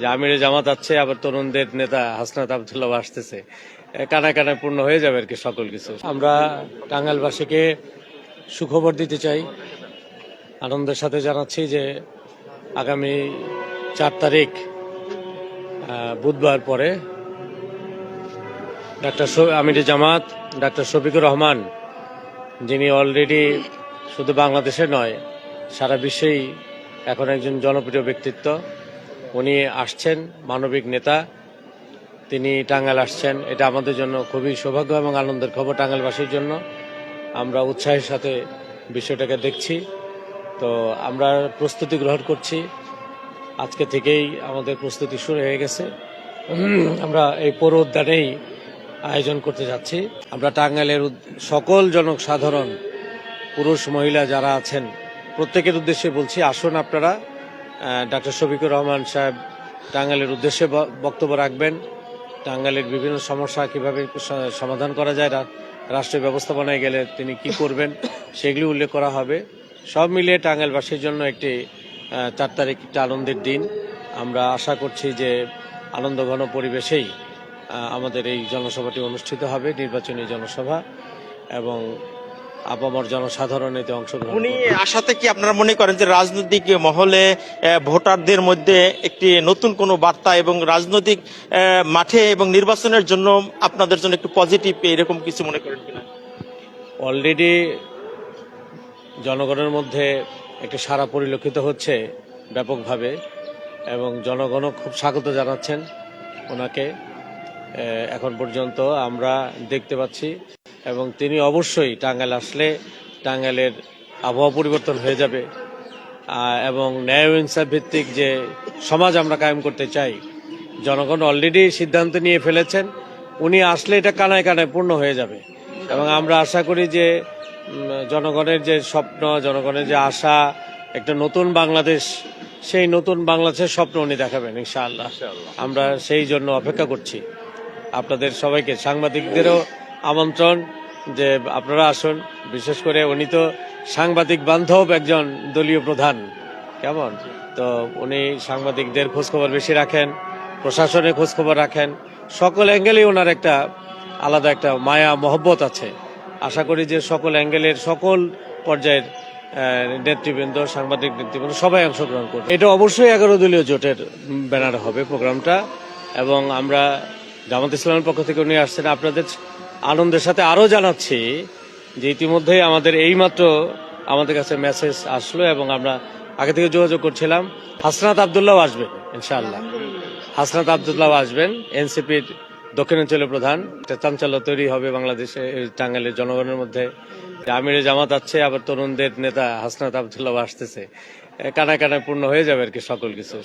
যে আমিরে জামাত আছে, আবার তরুণদের নেতা হাসনাত আবদুল্লাহ আসতেছে, কানায় কানায় পূর্ণ হয়ে যাবে আর কি সকল কিছু। আমরা টাঙ্গাইলবাসীকে সুখবর দিতে চাই, আনন্দের সাথে জানাচ্ছি যে আগামী 4 তারিখ বুধবার পরে আমিরে জামাত ডাক্তার শফিকুর রহমান, যিনি অলরেডি শুধু বাংলাদেশে নয় সারা বিশ্বেই এখন একজন জনপ্রিয় ব্যক্তিত্ব, উনি আসছেন, মানবিক নেতা, তিনি টাঙ্গাইল আসছেন। এটা আমাদের জন্য খুবই সৌভাগ্য এবং আনন্দের খবর টাঙ্গাইলবাসীর জন্য। আমরা উৎসাহের সাথে বিষয়টাকে দেখছি। তো আমরা প্রস্তুতি গ্রহণ করছি, আজকে থেকেই আমাদের প্রস্তুতি শুরু হয়ে গেছে। আমরা এই পৌর উদ্যানেই আয়োজন করতে যাচ্ছি। আমরা টাঙ্গাইলের সকল জনসাধারণ, পুরুষ মহিলা যারা আছেন, প্রত্যেকের উদ্দেশ্যে বলছি, আসুন আপনারা ডাক্তার শফিকুর রহমান সাহেব টাঙ্গাইলের উদ্দেশ্যে বক্তব্য রাখবেন। টাঙ্গাইলের বিভিন্ন সমস্যা কিভাবে সমাধান করা যায়, রাষ্ট্রীয় ব্যবস্থাপনায় গেলে তিনি কি করবেন সেগুলি উল্লেখ করা হবে। সব মিলিয়ে টাঙ্গাইলবাসীর জন্য একটি 4 তারিখ একটা আনন্দের দিন। আমরা আশা করছি যে আনন্দঘন পরিবেশেই আমাদের এই জনসভাটি অনুষ্ঠিত হবে, নির্বাচনী জনসভা, এবং আপামর জনসাধারণ এতে অংশগ্রহণ। উনি আশাতে কি আপনারা মনে করেন যে রাজনৈতিক মহলে ভোটারদের মধ্যে একটি নতুন কোনো বার্তা এবং রাজনৈতিক মাঠে এবং নির্বাচনের জন্য আপনাদের জন্য একটু পজিটিভ এরকম কিছু মনে করেন কিনা? অলরেডি জনগণের মধ্যে একটি সাড়া পরিলক্ষিত হচ্ছে ব্যাপকভাবে, এবং জনগণও খুব স্বাগত জানাচ্ছেন ওনাকে। এখন পর্যন্ত আমরা দেখতে পাচ্ছি, এবং তিনি অবশ্যই টাঙ্গাইল আসলে টাঙ্গাইলের আবহাওয়া পরিবর্তন হয়ে যাবে, এবং ন্যায় ইনসাফ ভিত্তিক যে সমাজ আমরা কায়েম করতে চাই, জনগণ অলরেডি সিদ্ধান্ত নিয়ে ফেলেছেন। উনি আসলে এটা কানায় কানায় পূর্ণ হয়ে যাবে, এবং আমরা আশা করি যে জনগণের যে স্বপ্ন, জনগণের যে আশা, একটা নতুন বাংলাদেশ, সেই নতুন বাংলাদেশের স্বপ্ন উনি দেখাবেন ইনশাআল্লাহ। আমরা সেই জন্য অপেক্ষা করছি। আপনাদের সবাইকে, সাংবাদিকদেরও আমন্ত্রণ যে আপনারা আসুন। বিশেষ করে উনি তো সাংবাদিক বান্ধব একজন দলীয় প্রধান, কেমন, তো উনি সাংবাদিকদের খোঁজখবর বেশি রাখেন, প্রশাসনের খোঁজখবর রাখেন, সকল অ্যাঙ্গেলেই ওনার একটা আলাদা একটা মায়া মহব্বত আছে। আশা করি যে সকল অ্যাঙ্গেলের সকল পর্যায়ের নেতৃবৃন্দ, সাংবাদিক নেতৃবৃন্দ সবাই অংশগ্রহণ করবে। এটা অবশ্যই 11 দলীয় জোটের ব্যানার হবে প্রোগ্রামটা, এবং আমরা জামাত ইসলামের পক্ষ থেকে উনি আসছেন। আপনাদের আনন্দের সাথে আরও জানাচ্ছি যে ইতিমধ্যেই আমাদের এইমাত্র আমাদের কাছে মেসেজ আসলো, এবং আমরা আগে থেকে যোগাযোগ করছিলাম, হাসনাত আবদুল্লাহ আসবেন ইনশাআল্লাহ। হাসনাত আবদুল্লাহ আসবেন, এনসিপির দক্ষিণাঞ্চলের প্রধান। একটা চাঞ্চল্য তৈরি হবে বাংলাদেশে, টাঙ্গাইলের জনগণের মধ্যে। আমিরে জামাত আছে, আবার তরুণদের নেতা হাসনাত আবদুল্লাহ আসতেছে, কানায় কানায় পূর্ণ হয়ে যাবে আর কি সকল কিছু।